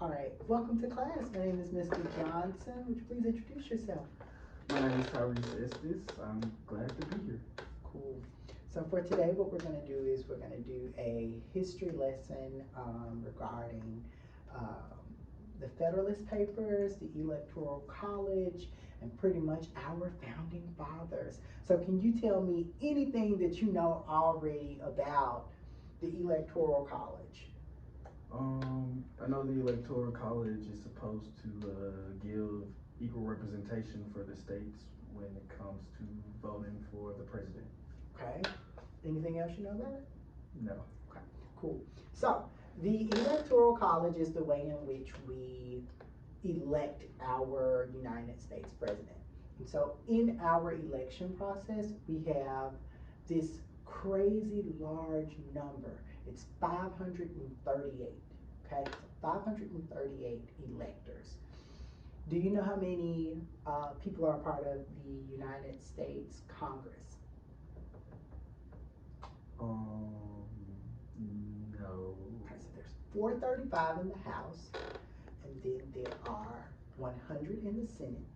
All right, welcome to class. My name is Mr. Johnson. Would you please introduce yourself? My name is Tyrese Estes. I'm glad to be here. Cool. So for today, what we're going to do is we're going to do a history lesson regarding um, the Federalist Papers, the Electoral College, and pretty much our founding fathers. So can you tell me anything that you know already about the Electoral College? I know the Electoral College is supposed to give equal representation for the states when it comes to voting for the president. Okay. Anything else you know about it? No. Okay, cool. So the Electoral College is the way in which we elect our United States president. And so in our election process, we have this crazy large number. It's 538. Okay, so 538 electors. Do you know how many people are part of the United States Congress? No. Okay, so there's 435 in the House, and then there are 100 in the Senate,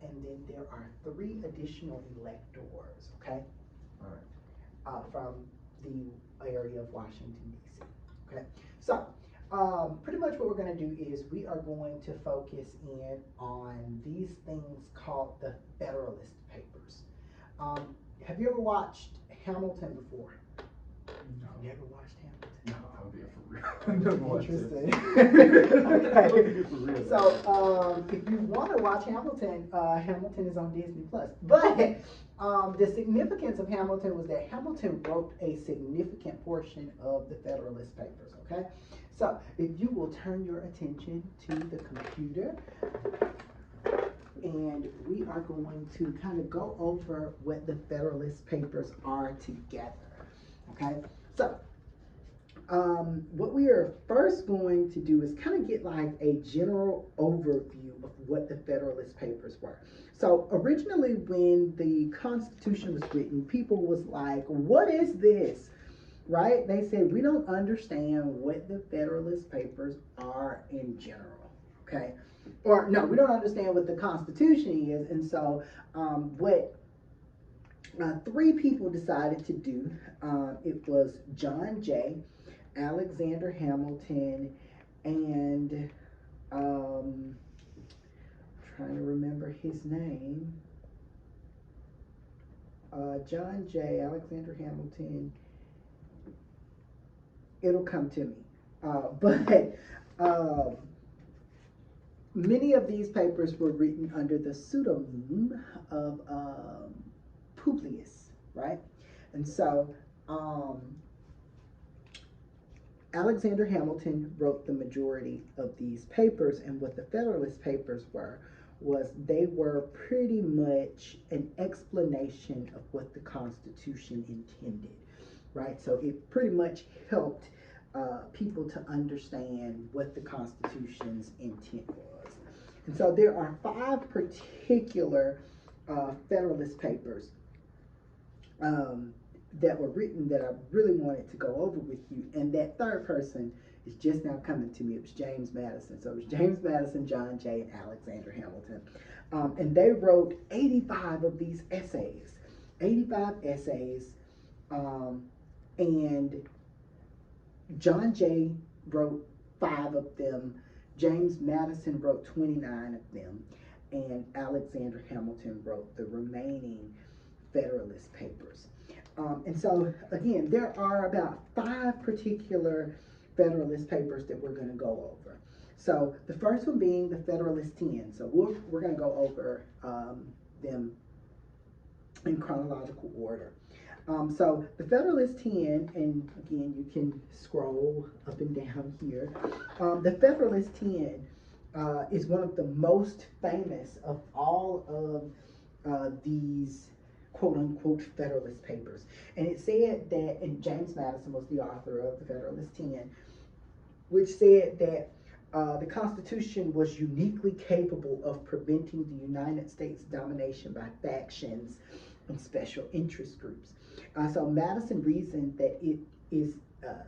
and then there are 3 additional electors, okay? All right. From the area of Washington, D.C., okay? So, pretty much what we're going to do is we are going to focus in on these things called the Federalist Papers. Have you ever watched Hamilton before? No. You never watched Hamilton? No, I'm being for real. I never watched it. Interesting. Okay. For real. So, if you want to watch Hamilton, Hamilton is on Disney Plus. But the significance of Hamilton was that Hamilton wrote a significant portion of the Federalist Papers. Okay, so if you will turn your attention to the computer, and we are going to kind of go over what the Federalist Papers are together. Okay, so what we are first going to do is kind of get like a general overview of what the Federalist Papers were. So originally when the Constitution was written, people was like, what is this? Right? They said, we don't understand what the Federalist Papers are in general. Okay? Or no, we don't understand what the Constitution is. And so what 3 people decided to do, it was John Jay, Alexander Hamilton, and trying to remember his name. John Jay, Alexander Hamilton. It'll come to me. But many of these papers were written under the pseudonym of Publius, right? And so Alexander Hamilton wrote the majority of these papers, and what the Federalist Papers was they were pretty much an explanation of what the Constitution intended, right? So it pretty much helped people to understand what the Constitution's intent was. And so there are 5 particular Federalist Papers that were written that I really wanted to go over with you. And that third person is just now coming to me. It was James Madison. So it was James Madison, John Jay, and Alexander Hamilton. And they wrote 85 of these essays. 85 essays. And John Jay wrote 5 of them. James Madison wrote 29 of them. And Alexander Hamilton wrote the remaining Federalist Papers. And so, again, there are about 5 particular Federalist Papers that we're going to go over. So, the first one being the Federalist 10. So, we're going to go over them in chronological order. So, the Federalist 10, and again, you can scroll up and down here. The Federalist 10 is one of the most famous of all of these quote-unquote Federalist Papers. And it said that, and James Madison was the author of the Federalist 10, which said that the Constitution was uniquely capable of preventing the United States domination by factions and special interest groups. So Madison reasoned that it is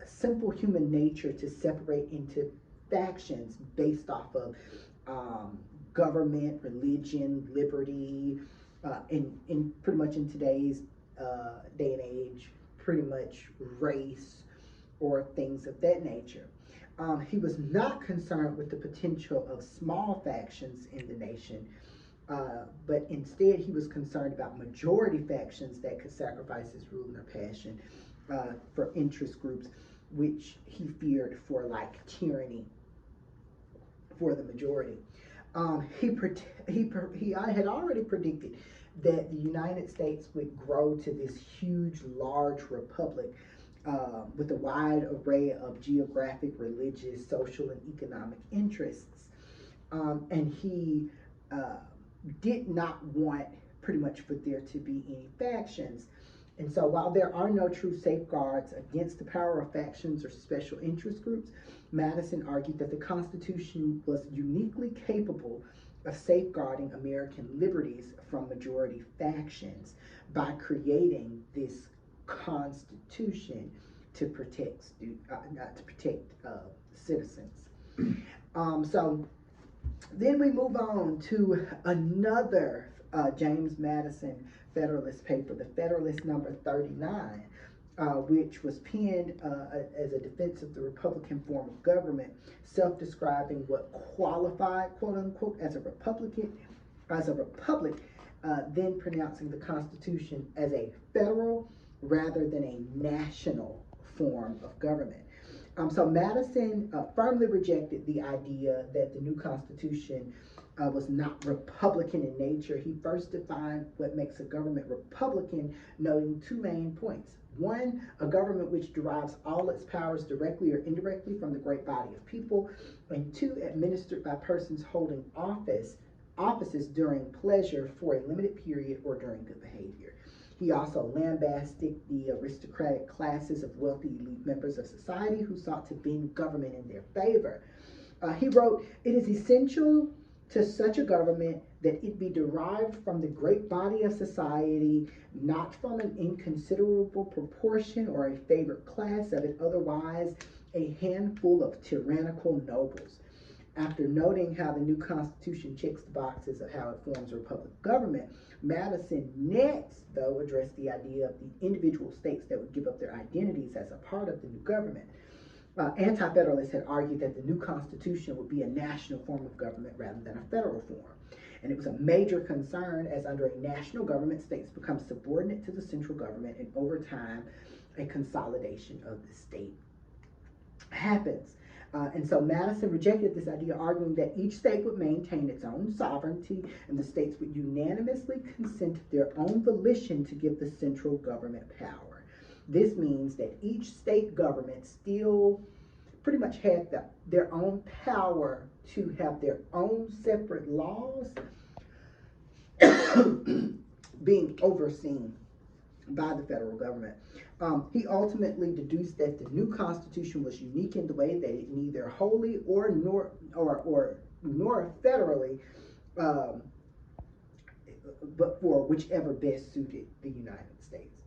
simple human nature to separate into factions based off of government, religion, liberty, in pretty much in today's day and age, pretty much race or things of that nature. He was not concerned with the potential of small factions in the nation, but instead he was concerned about majority factions that could sacrifice his rule and their passion for interest groups, which he feared for like tyranny for the majority. I had already predicted that the United States would grow to this huge, large republic with a wide array of geographic, religious, social, and economic interests. And he did not want pretty much for there to be any factions. And so while there are no true safeguards against the power of factions or special interest groups, Madison argued that the Constitution was uniquely capable of safeguarding American liberties from majority factions by creating this Constitution to protect citizens. So then we move on to another James Madison Federalist paper, the Federalist number 39, which was penned as a defense of the Republican form of government, self-describing what qualified, quote unquote, as a republic, then pronouncing the Constitution as a federal rather than a national form of government. So Madison firmly rejected the idea that the new Constitution was not Republican in nature. He first defined what makes a government Republican, noting two main points. One, a government which derives all its powers directly or indirectly from the great body of people. And two, administered by persons holding offices during pleasure for a limited period or during good behavior. He also lambasted the aristocratic classes of wealthy elite members of society who sought to bend government in their favor. He wrote, "It is essential to such a government that it be derived from the great body of society, not from an inconsiderable proportion or a favored class of it, otherwise a handful of tyrannical nobles." After noting how the new Constitution checks the boxes of how it forms a republic government, Madison next, though, addressed the idea of the individual states that would give up their identities as a part of the new government. Anti-Federalists had argued that the new Constitution would be a national form of government rather than a federal form. And it was a major concern as under a national government, states become subordinate to the central government, and over time, a consolidation of the state happens. And so Madison rejected this idea, arguing that each state would maintain its own sovereignty and the states would unanimously consent of their own volition to give the central government power. This means that each state government still pretty much had their own power to have their own separate laws being overseen by the federal government. He ultimately deduced that the new Constitution was unique in the way that it neither wholly or nor federally, but for whichever best suited the United States.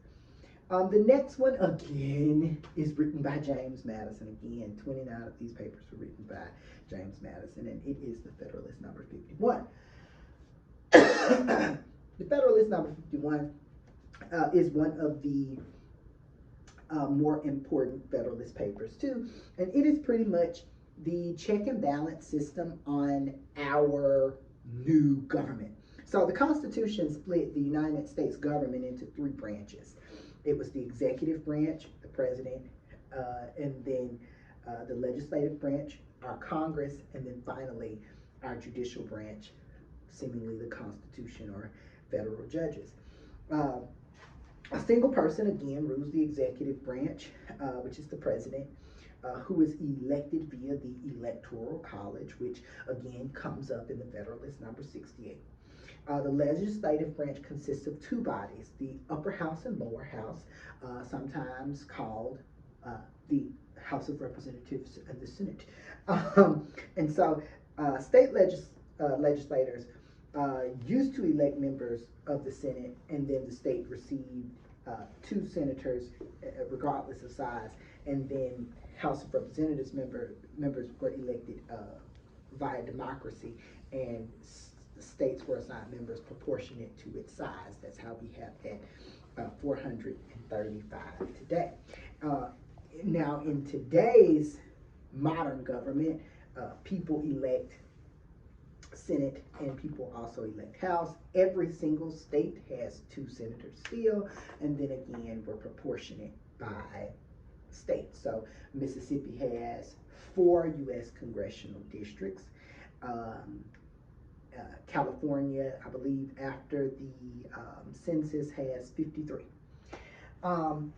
The next one again is written by James Madison. Again, 29 of these papers were written by James Madison, and it is the Federalist number 51. The Federalist number 51 is one of the more important Federalist papers too, and it is pretty much the check and balance system on our new government. So the Constitution split the United States government into three branches. It was the executive branch, the president, and then the legislative branch, our Congress, and then finally our judicial branch, seemingly the Constitution or federal judges. A single person, again, rules the executive branch, which is the president, who is elected via the Electoral College, which again comes up in the Federalist number 68. The legislative branch consists of two bodies, the upper house and lower house, sometimes called the House of Representatives and the Senate. And so state legislators used to elect members of the Senate, and then the state received two senators, regardless of size, and then House of Representatives members were elected via democracy, and states were assigned members proportionate to its size. That's how we have that 435 today. Uh, Now, in today's modern government, people elect Senate and people also elect House. Every single state has 2 senators still, and then again, we're proportionate by state. So Mississippi has 4 U.S. congressional districts. Um, California, I believe, after the census, has 53. Um,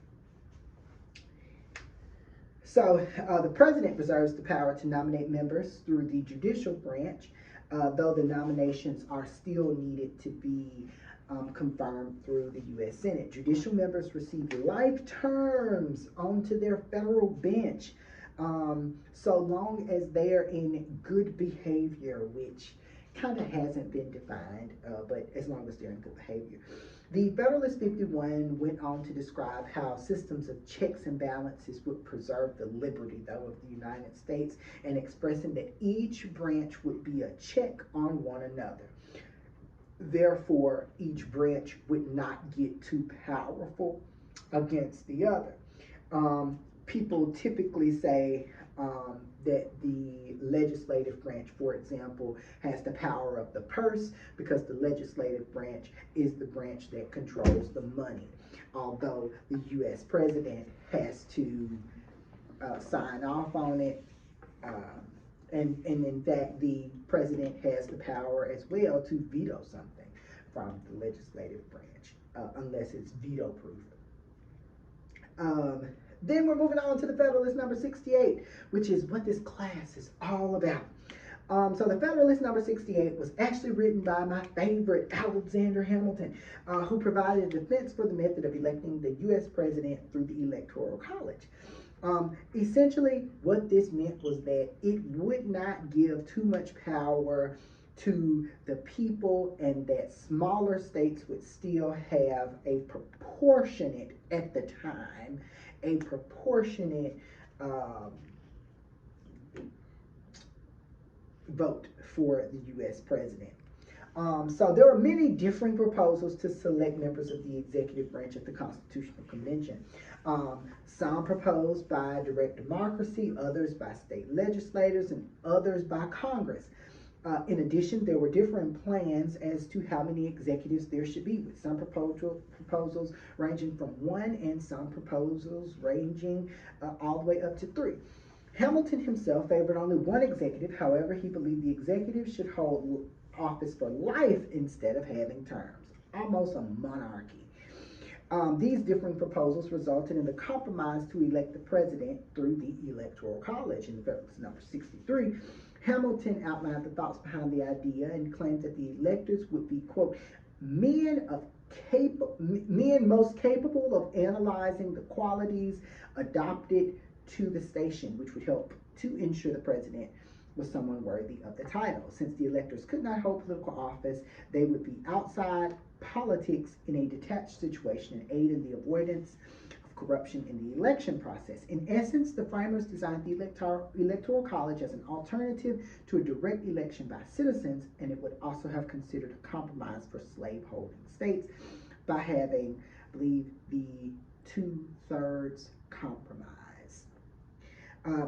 the president reserves the power to nominate members through the judicial branch, though the nominations are still needed to be confirmed through the U.S. Senate. Judicial members receive life terms onto their federal bench, so long as they're in good behavior, which kind of hasn't been defined, but as long as they're in good behavior. The Federalist 51 went on to describe how systems of checks and balances would preserve the liberty, though, of the United States, and expressing that each branch would be a check on one another. Therefore, each branch would not get too powerful against the other. People typically say that the legislative branch, for example, has the power of the purse because the legislative branch is the branch that controls the money. Although the U.S. president has to sign off on it, and in fact, the president has the power as well to veto something from the legislative branch, unless it's veto proof. Then we're moving on to the Federalist number 68, which is what this class is all about. So the Federalist number 68 was actually written by my favorite, Alexander Hamilton, who provided a defense for the method of electing the U.S. president through the Electoral College. Essentially, what this meant was that it would not give too much power to the people, and that smaller states would still have a proportionate, at the time, a proportionate vote for the U.S. president. So there are many differing proposals to select members of the executive branch of the Constitutional Convention. Some proposed by direct democracy, others by state legislators, and others by Congress. In addition, there were different plans as to how many executives there should be, with some proposals ranging from 1 and some proposals ranging all the way up to 3. Hamilton himself favored only 1 executive. However, he believed the executive should hold office for life instead of having terms, almost a monarchy. These different proposals resulted in the compromise to elect the president through the Electoral College. In the Federalist number 63, Hamilton outlined the thoughts behind the idea and claimed that the electors would be, quote, men most capable of analyzing the qualities adopted to the station, which would help to ensure the president was someone worthy of the title. Since the electors could not hold political office, they would be outside politics in a detached situation and aid in the avoidance of corruption in the election process. In essence, the framers designed the Electoral College as an alternative to a direct election by citizens, and it would also have considered a compromise for slave-holding states by having, I believe, the 2/3 compromise.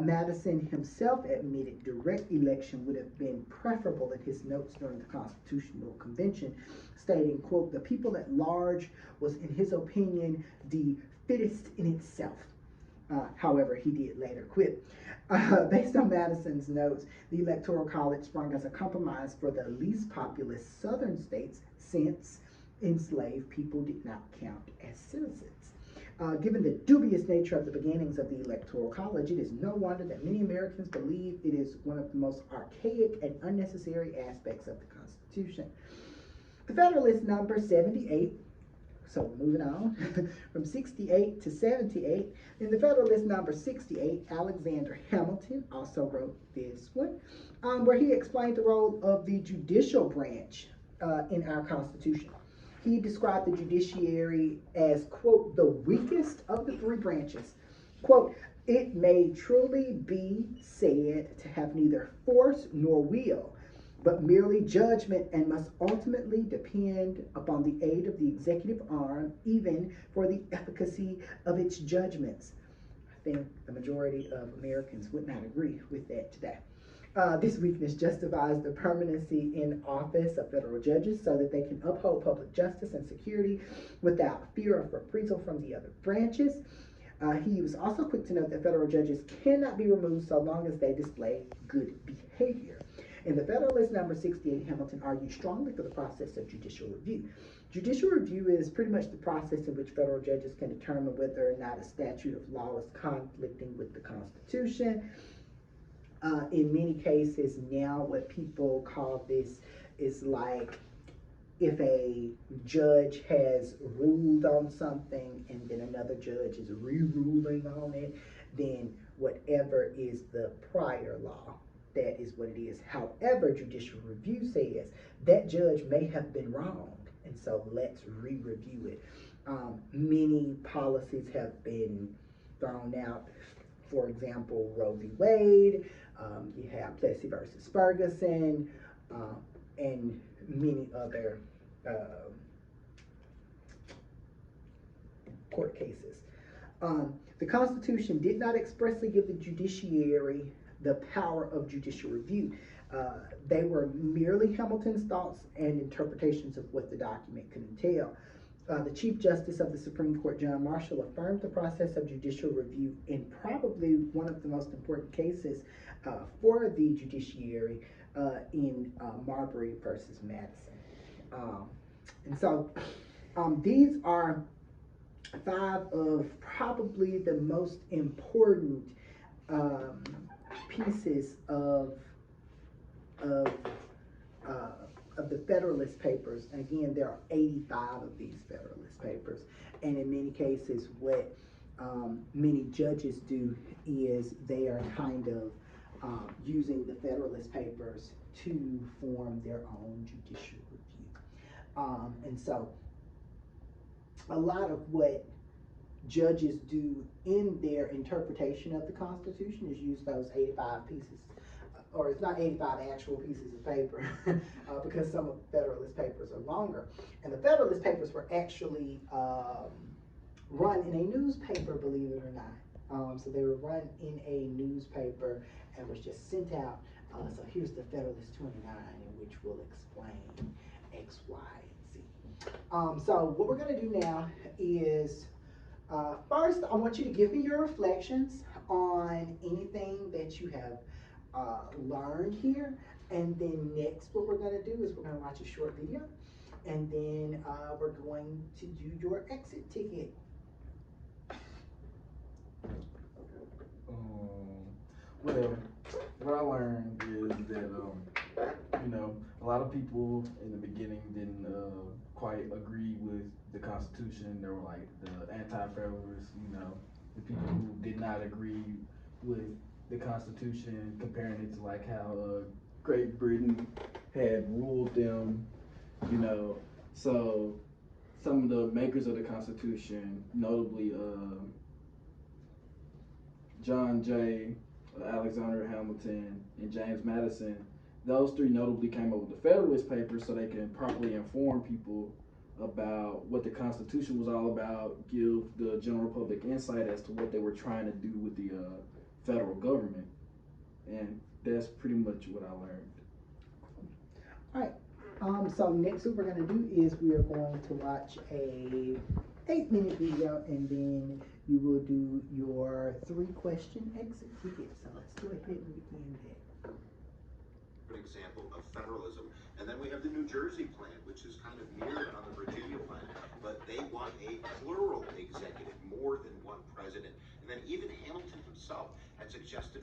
Madison himself admitted direct election would have been preferable in his notes during the Constitutional Convention, stating, quote, the people at large was, in his opinion, the fittest in itself. However, he did later quit. Based on Madison's notes, the Electoral College sprung as a compromise for the least populous southern states, since enslaved people did not count as citizens. Given the dubious nature of the beginnings of the Electoral College, it is no wonder that many Americans believe it is one of the most archaic and unnecessary aspects of the Constitution. The Federalist number 78, so moving on from 68 to 78, in the Federalist number 68, Alexander Hamilton also wrote this one, where he explained the role of the judicial branch in our Constitution. He described the judiciary as, quote, the weakest of the 3 branches. Quote, It may truly be said to have neither force nor will, but merely judgment, and must ultimately depend upon the aid of the executive arm, even for the efficacy of its judgments. I think the majority of Americans would not agree with that today. This weakness justifies the permanency in office of federal judges so that they can uphold public justice and security without fear of reprisal from the other branches. He was also quick to note that federal judges cannot be removed so long as they display good behavior. In the Federalist number 68, Hamilton argued strongly for the process of judicial review. Judicial review is pretty much the process in which federal judges can determine whether or not a statute of law is conflicting with the Constitution. In many cases now, what people call this is like if a judge has ruled on something and then another judge is re-ruling on it, then whatever is the prior law, that is what it is. However, judicial review says that judge may have been wrong, and so let's re-review it. Many policies have been thrown out. For example, Roe v. Wade, you have Plessy versus Ferguson, and many other court cases. The Constitution did not expressly give the judiciary the power of judicial review. They were merely Hamilton's thoughts and interpretations of what the document could entail. The Chief Justice of the Supreme Court, John Marshall, affirmed the process of judicial review in probably one of the most important cases for the judiciary in Marbury versus Madison. And so these are five of probably the most important pieces of of the Federalist Papers. And again, there are 85 of these Federalist Papers, and in many cases, what many judges do is they are kind of using the Federalist Papers to form their own judicial review. And so a lot of what judges do in their interpretation of the Constitution is use those 85 pieces, or it's not 85 actual pieces of paper, because some of the Federalist Papers are longer. And the Federalist Papers were actually run in a newspaper, believe it or not. So they were run in a newspaper and was just sent out. So here's the Federalist 29, in which will explain X, Y, and Z. So what we're going to do now is, first, I want you to give me your reflections on anything that you have learned here. And then next, what we're going to do is we're going to watch a short video. And then we're going to do your exit ticket. Well, what I learned is that, a lot of people in the beginning didn't quite agree with the Constitution. There were like the anti-federalists, the people who did not agree with the Constitution, comparing it to like how Great Britain had ruled them, So some of the makers of the Constitution, notably John Jay, Alexander Hamilton, and James Madison, those three notably came up with the Federalist Papers so they can properly inform people about what the Constitution was all about, give the general public insight as to what they were trying to do with the federal government. And that's pretty much what I learned. All right. So next what we're going to do is we are going to watch a 8-minute video, and then you will do your 3-question exit ticket. So let's go ahead and begin that. An example of federalism. And then we have the New Jersey plan, which is kind of mirrored on the Virginia plan, but they want a plural executive, more than one president. And then even Hamilton himself had suggested